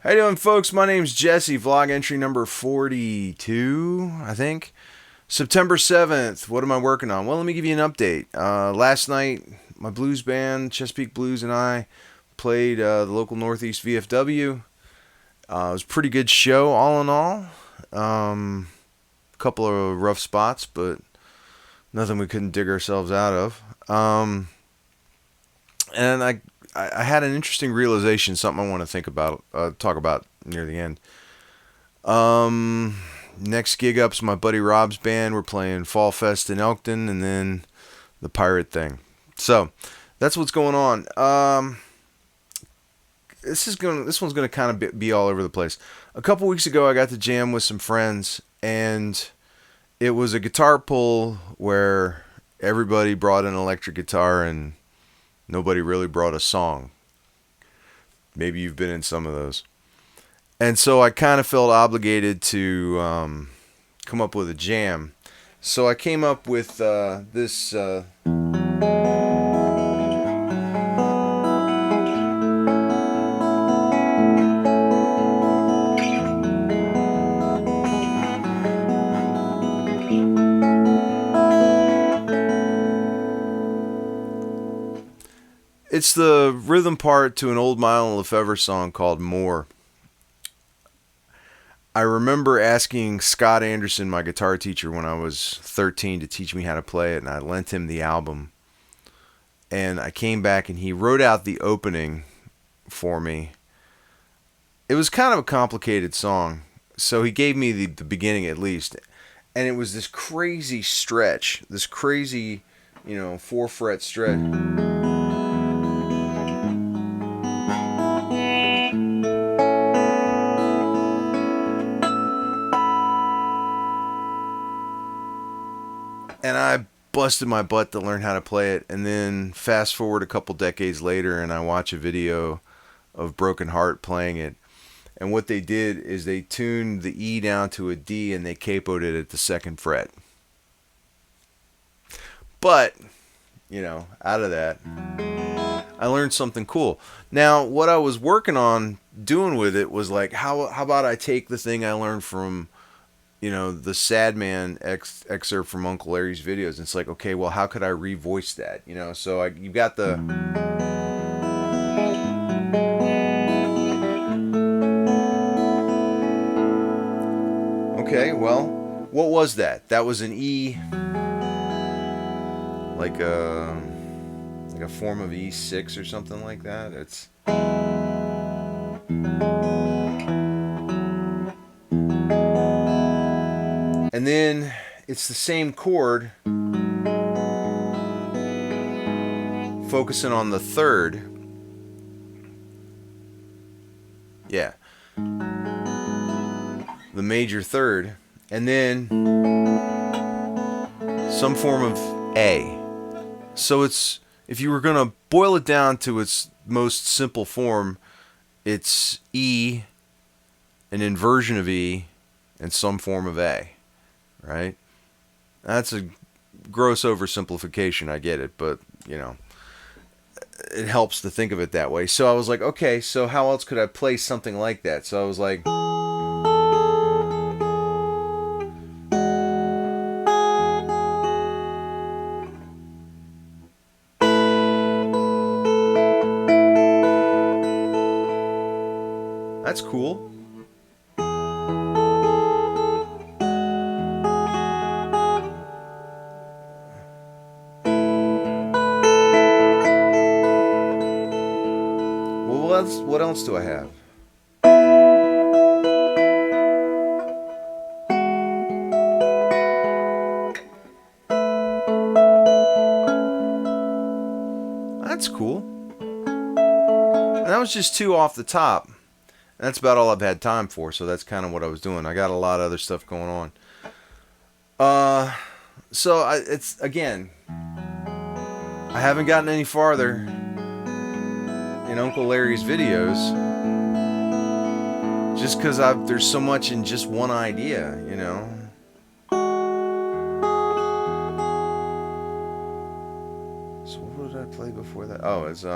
How you doing, folks? My name's Jesse. Vlog entry number 42, I think. September 7th. What am I working on? Well, let me give you an update. Last night, my blues band, Chesapeake Blues, and I played the local Northeast VFW. It was a pretty good show, all in all. A couple of rough spots, but nothing we couldn't dig ourselves out of. And I had an interesting realization, something I want to talk about near the end. Next gig up's my buddy Rob's band. We're playing Fall Fest in Elkton, and then the Pirate thing. So that's what's going on. This one's gonna kind of be all over the place. A couple weeks ago, I got to jam with some friends, and it was a guitar pull where everybody brought an electric guitar and nobody really brought a song. Maybe you've been in some of those. And so I kind of felt obligated to come up with a jam. So I came up with this. It's the rhythm part to an old Mile Lefevre song called More. I remember asking Scott Anderson, my guitar teacher, when I was 13 to teach me how to play it, and I lent him the album. And I came back and he wrote out the opening for me. It was kind of a complicated song, so he gave me the beginning at least. And it was this crazy stretch, this crazy, 4-fret stretch. And I busted my butt to learn how to play it. And then fast forward a couple decades later, and I watch a video of Broken Heart playing it. And what they did is they tuned the E down to a D, and they capoed it at the 2nd fret. But, out of that, I learned something cool. Now, what I was working on doing with it was like, how about I take the thing I learned from the Sad Man excerpt from Uncle Larry's videos. It's like, okay, well, how could I revoice that? So you've got the. Okay, well, what was that? That was an E, like a form of E6 or something like that. It's. And then it's the same chord, focusing on the 3rd. Yeah. The major 3rd. And then some form of A. So it's, if you were going to boil it down to its most simple form, it's E, an inversion of E, and some form of A. Right? That's a gross oversimplification, I get it, but, it helps to think of it that way. So I was like, okay, so how else could I play something like that? So I was like, that's cool. What else do I have? That's cool. And that was just 2 off the top. And that's about all I've had time for, so that's kind of what I was doing. I got a lot of other stuff going on. It's, again, I haven't gotten any farther in Uncle Larry's videos just because there's so much in just one idea, So what did I play before that? Oh, it's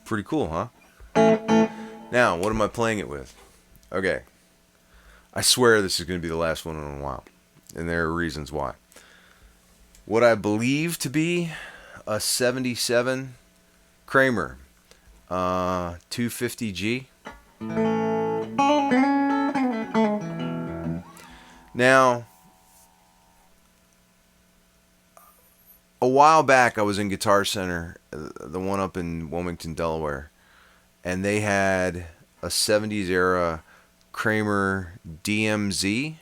Pretty cool, huh? Now, what am I playing it with? Okay. I swear this is going to be the last one in a while. And there are reasons why. What I believe to be a 77 Kramer 250G. Now, a while back I was in Guitar Center, the one up in Wilmington, Delaware, and they had a 70s era Kramer DMZ,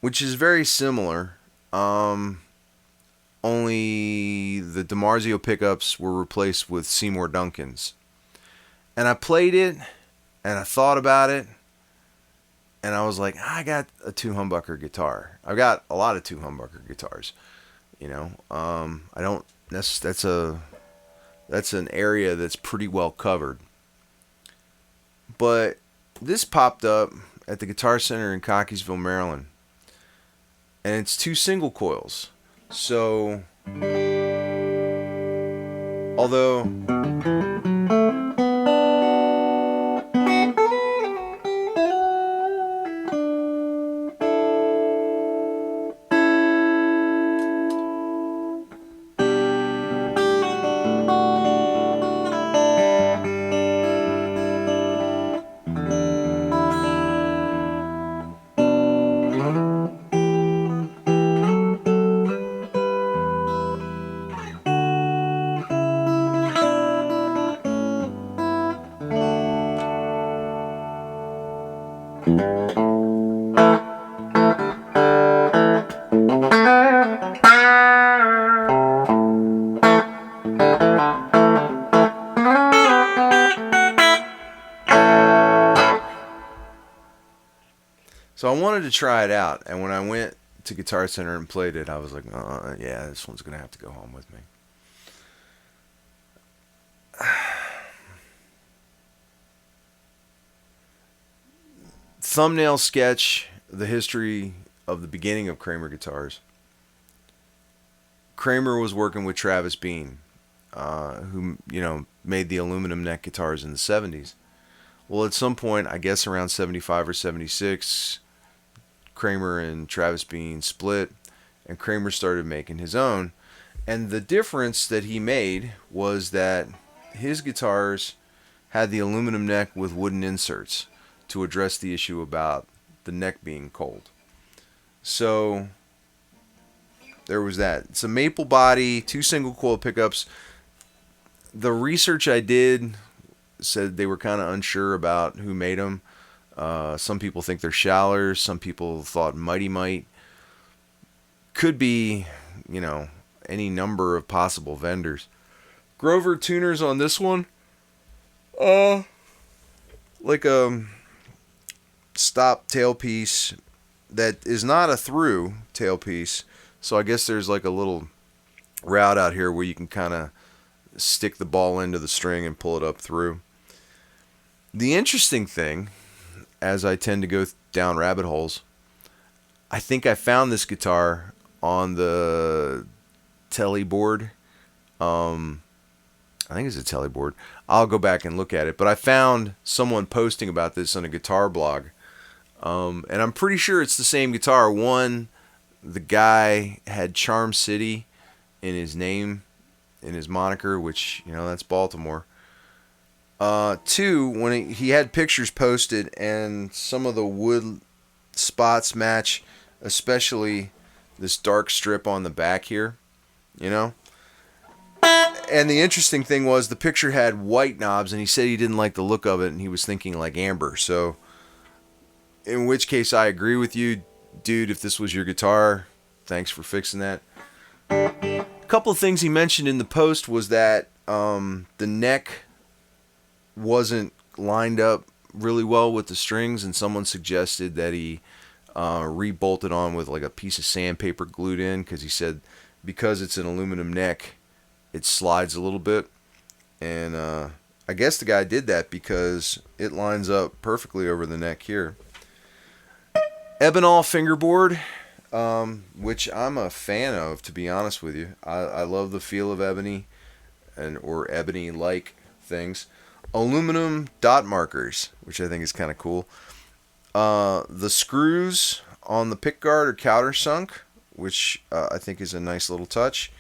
which is very similar. Only the DiMarzio pickups were replaced with Seymour Duncans. And I played it, and I thought about it, and I was like, I got a two humbucker guitar. I've got a lot of two humbucker guitars. You know, I don't. That's an area that's pretty well covered. But this popped up at the Guitar Center in Cockeysville, Maryland, and it's two single coils. So, although So I wanted to try it out, and when I went to Guitar Center and played it, I was like, yeah, this one's going to have to go home with me. Thumbnail sketch, the history of the beginning of Kramer guitars. Kramer was working with Travis Bean, who, made the aluminum neck guitars in the 70s. Well, at some point, I guess around 75 or 76, Kramer and Travis Bean split, and Kramer started making his own. And the difference that he made was that his guitars had the aluminum neck with wooden inserts to address the issue about the neck being cold. So there was that. It's a maple body, two single coil pickups. The research I did said they were kind of unsure about who made them. Some people think they're Schallers. Some people thought Mighty Might. Could be, any number of possible vendors. Grover tuners on this one. Like a stop tailpiece that is not a through tailpiece. So I guess there's like a little route out here where you can kind of stick the ball into the string and pull it up through. The interesting thing, as I tend to go down rabbit holes, I think I found this guitar on the telly board. I think it's a telly board. I'll go back and look at it. But I found someone posting about this on a guitar blog. And I'm pretty sure it's the same guitar. One, the guy had Charm City in his name, in his moniker, which, that's Baltimore. Two, when he had pictures posted and some of the wood spots match, especially this dark strip on the back here, And the interesting thing was the picture had white knobs, and he said he didn't like the look of it, and he was thinking like amber. So, in which case I agree with you, dude. If this was your guitar, thanks for fixing that. A couple of things he mentioned in the post was that the neck wasn't lined up really well with the strings, and someone suggested that he re-bolted on with like a piece of sandpaper glued in, because he said because it's an aluminum neck, it slides a little bit. And I guess the guy did that because it lines up perfectly over the neck here. Ebonol fingerboard, which I'm a fan of, to be honest with you. I love the feel of ebony, or ebony-like things. Aluminum dot markers, which I think is kind of cool. The screws on the pickguard are countersunk, which I think is a nice little touch.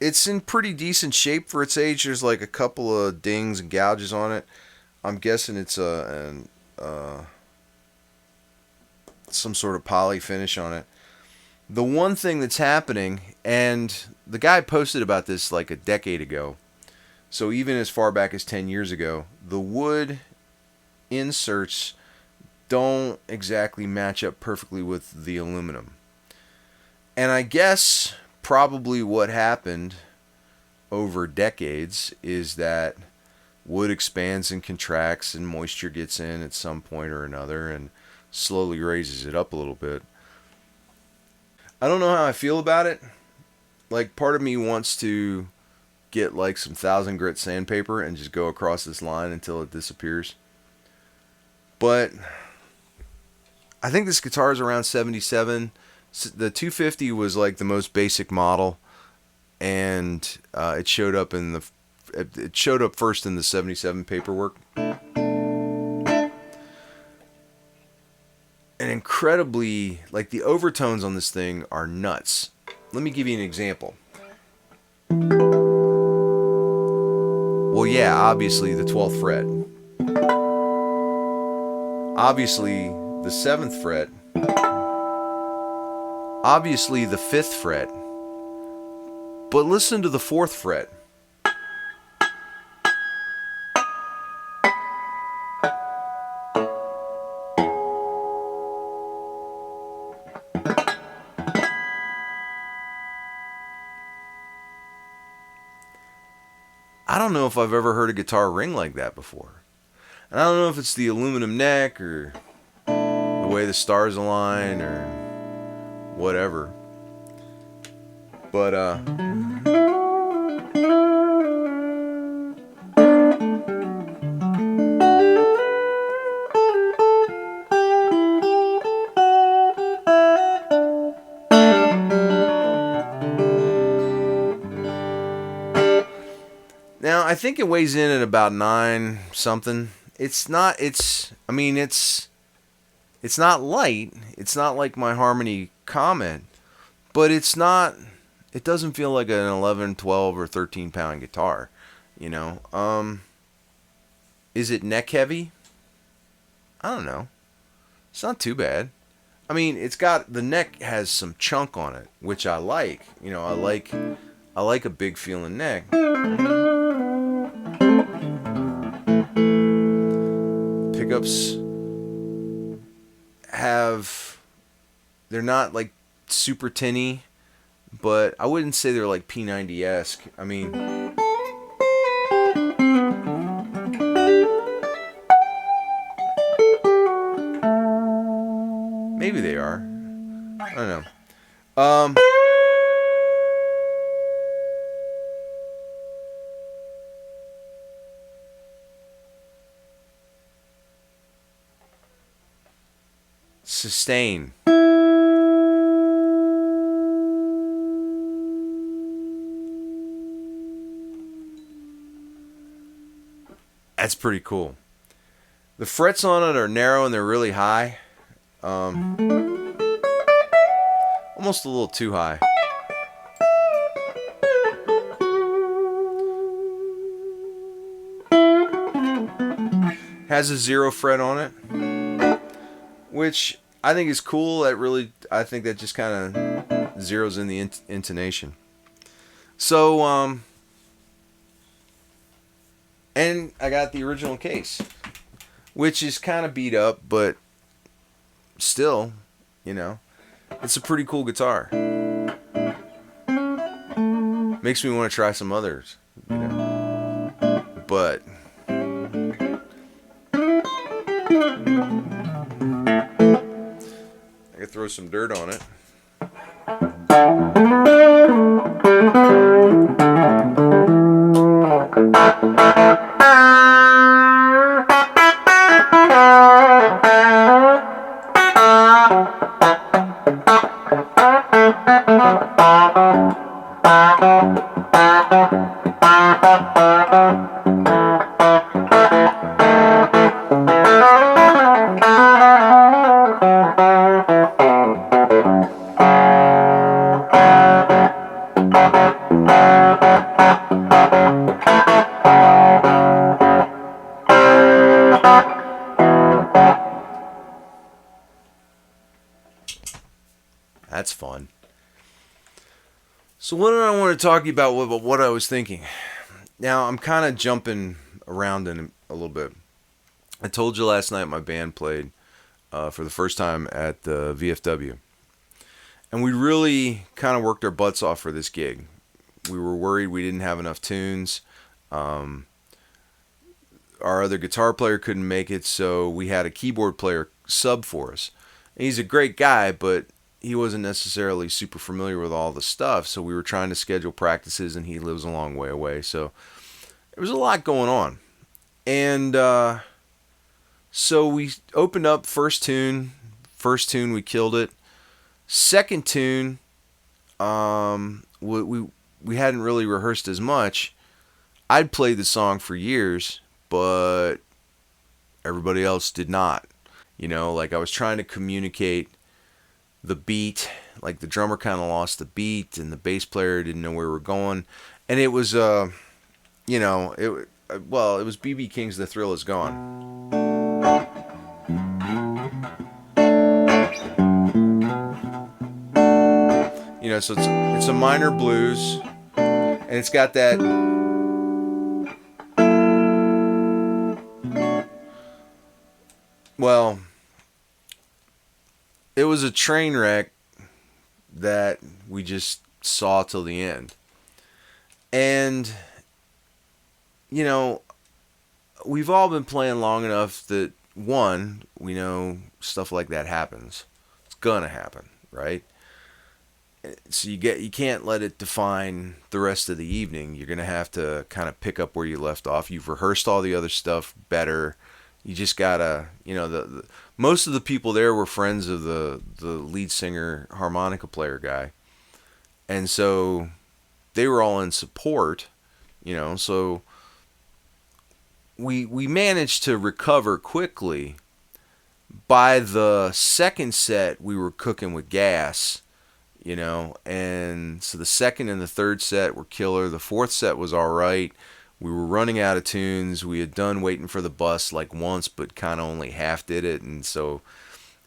It's in pretty decent shape for its age. There's like a couple of dings and gouges on it. I'm guessing it's some sort of poly finish on it. The one thing that's happening, and the guy posted about this like a decade ago, so even as far back as 10 years ago, the wood inserts don't exactly match up perfectly with the aluminum. And I guess probably what happened over decades is that wood expands and contracts and moisture gets in at some point or another and slowly raises it up a little bit. I don't know how I feel about it. Like, part of me wants to get like some 1,000 grit sandpaper and just go across this line until it disappears. But I think this guitar is around 77. The 250 was like the most basic model, and it showed up first in the 77 paperwork. And incredibly, like, the overtones on this thing are nuts. Let me give you an example. Well, yeah, obviously the 12th fret. Obviously the 7th fret. Obviously the 5th fret. But listen to the 4th fret. I don't know if I've ever heard a guitar ring like that before. And I don't know if it's the aluminum neck or the way the stars align or whatever. But now I think it weighs in at about 9 something. It's not light. It's not like my Harmony Comet, but it doesn't feel like an 11, 12 or 13 pound guitar, you know. Is it neck heavy? I don't know. It's not too bad. I mean, the neck has some chunk on it, which I like. You know, I like a big feeling neck. Pickups they're not like super tinny, but I wouldn't say they're like P90-esque. I mean, maybe they are. I don't know. Sustain. That's pretty cool. The frets on it are narrow and they're really high. Almost a little too high. Has a 0 fret on it, which I think is cool. I think that just kind of zeroes in the intonation. So, and I got the original case, which is kind of beat up, but still, you know, it's a pretty cool guitar. Makes me want to try some others, you know, but I could throw some dirt on it. So what did I want to talk to you about? What I was thinking. Now I'm kind of jumping around in a little bit. I told you last night my band played for the first time at the VFW, and we really kind of worked our butts off for this gig. We were worried we didn't have enough tunes. Um, our other guitar player couldn't make it, so we had a keyboard player sub for us. And he's a great guy, but he wasn't necessarily super familiar with all the stuff, so we were trying to schedule practices, and he lives a long way away, so there was a lot going on. And so we opened up first tune. First tune, we killed it. Second tune, we hadn't really rehearsed as much. I'd played the song for years, but everybody else did not. Like I was trying to communicate the beat. Like the drummer kind of lost the beat, and the bass player didn't know where we were going. And it was, it was B.B. King's "The Thrill Is Gone." So it's a minor blues, and it's got that. Well, it was a train wreck that we just saw till the end. And, we've all been playing long enough that, one, we know stuff like that happens. It's gonna happen, right? So you can't let it define the rest of the evening. You're gonna have to kind of pick up where you left off. You've rehearsed all the other stuff better. You just gotta, the most of the people there were friends of the lead singer, harmonica player guy, and so they were all in support. So we managed to recover quickly. By the second set, we were cooking with gas. And so the second and the third set were killer. The fourth set was all right. We were running out of tunes. We had done Waiting for the Bus like once, but kind of only half did it. And so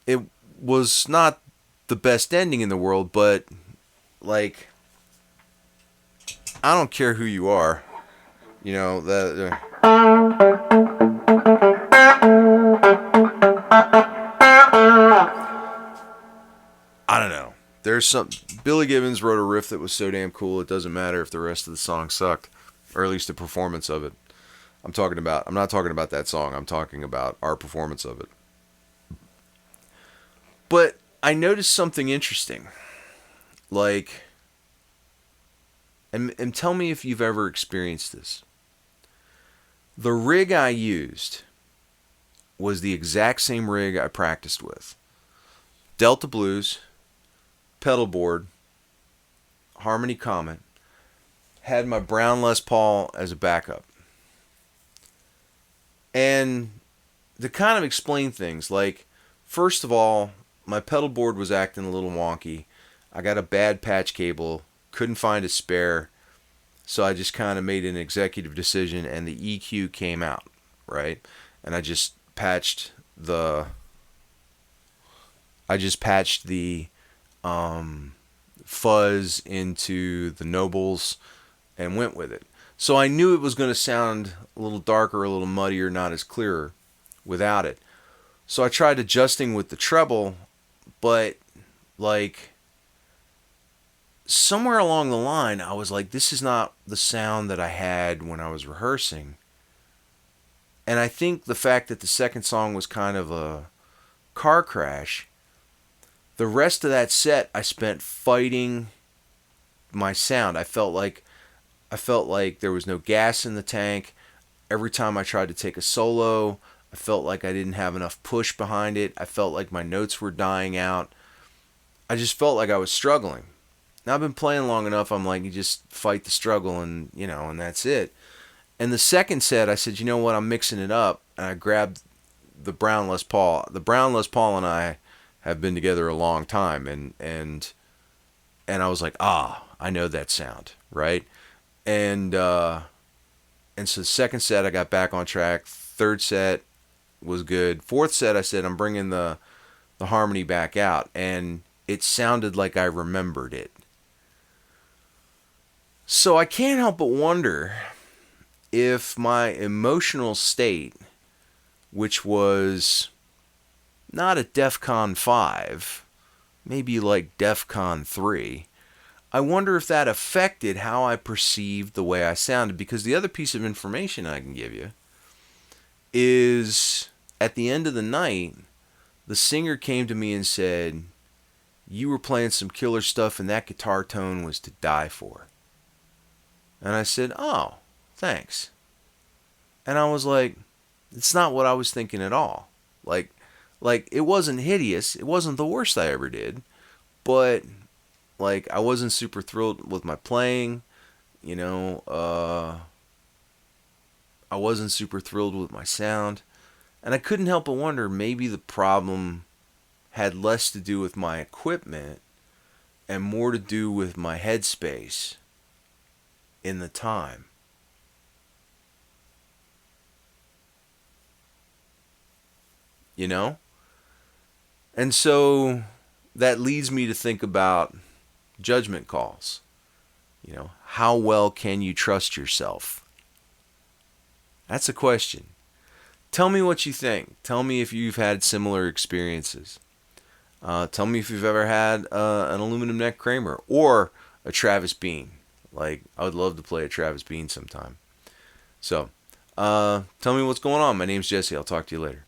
it was not the best ending in the world, but like, I don't care who you are. I don't know. There's some Billy Gibbons wrote a riff that was so damn cool it doesn't matter if the rest of the song sucked, or at least the performance of it. I'm not talking about that song. I'm talking about our performance of it. But I noticed something interesting. Like, and tell me if you've ever experienced this. The rig I used was the exact same rig I practiced with. Delta Blues, pedal board, Harmony Comet, had my Brown Les Paul as a backup. And to kind of explain things, like, first of all, my pedal board was acting a little wonky. I got a bad patch cable, couldn't find a spare, so I just kind of made an executive decision, and the EQ came out, right? And I just patched the fuzz into the Nobles and went with it. So I knew it was going to sound a little darker, a little muddier, not as clear without it. So I tried adjusting with the treble, but like somewhere along the line, I was like, this is not the sound that I had when I was rehearsing. And I think the fact that the second song was kind of a car crash, the rest of that set I spent fighting my sound. I felt like there was no gas in the tank. Every time I tried to take a solo, I felt like I didn't have enough push behind it. I felt like my notes were dying out. I just felt like I was struggling. Now I've been playing long enough, I'm like, you just fight the struggle and that's it. And the second set, I said, you know what, I'm mixing it up. And I grabbed the Brown Les Paul. The Brown Les Paul and I have been together a long time. And I was like, I know that sound, right? And so the second set, I got back on track. Third set was good. Fourth set, I said, I'm bringing the harmony back out. And it sounded like I remembered it. So I can't help but wonder if my emotional state, which was not at DEF CON 5, maybe like DEF CON 3, I wonder if that affected how I perceived the way I sounded. Because the other piece of information I can give you is at the end of the night, the singer came to me and said, "You were playing some killer stuff and that guitar tone was to die for." And I said, "Oh, thanks." And I was like, it's not what I was thinking at all. Like, it wasn't hideous. It wasn't the worst I ever did. But, like, I wasn't super thrilled with my playing. You know, I wasn't super thrilled with my sound. And I couldn't help but wonder, maybe the problem had less to do with my equipment and more to do with my headspace in the time. You know? And so that leads me to think about judgment calls. You know, how well can you trust yourself? That's a question. Tell me what you think. Tell me if you've had similar experiences. Tell me if you've ever had an aluminum neck Kramer or a Travis Bean. Like, I would love to play a Travis Bean sometime. So, tell me what's going on. My name's Jesse. I'll talk to you later.